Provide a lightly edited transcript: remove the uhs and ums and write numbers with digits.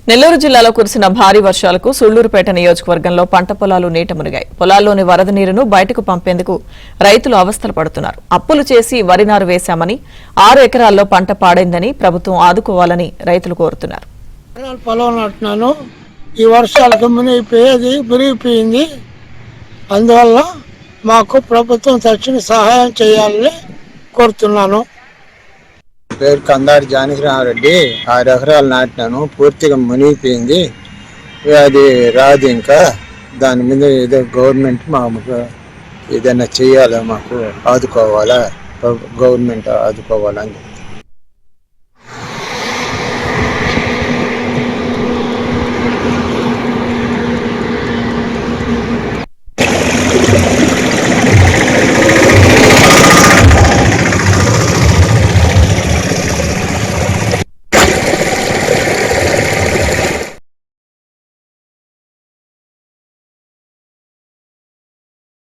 నెల్లూరు జిల్లాలో కురిసిన భారీ వర్షాలకు సూళ్లూరుపేట నియోజకవర్గంలో పంట పొలాలు నీట మునిగాయి. పొలాల్లోని వరద నీరును బయటకు పంపేందుకు రైతులు అవస్థలు పడుతున్నారు. అప్పులు చేసి వరి నారు వేశామని 6 ఎకరాల్లో పంట పాడైందని ప్రభుత్వం ఆదుకోవాలని రైతులు కోరుతున్నారు. పొలం నాటున్నాను, ఈ వర్షాలకు మునిగిపోయింది. అందువల్ల మాకు ప్రభుత్వం తక్షణ సహాయం చేయాలని కోరుతున్నాను. పేరు కందారి జానకిరామరెడ్డి. 6 ఎకరాలు నాటినాను, పూర్తిగా మునిగిపోయింది. అది రాదు, ఇంకా దాని మీద ఏదో గవర్నమెంట్ మాకు ఏదైనా చెయ్యాలా, మాకు ఆదుకోవాలా, గవర్నమెంట్ ఆదుకోవాలని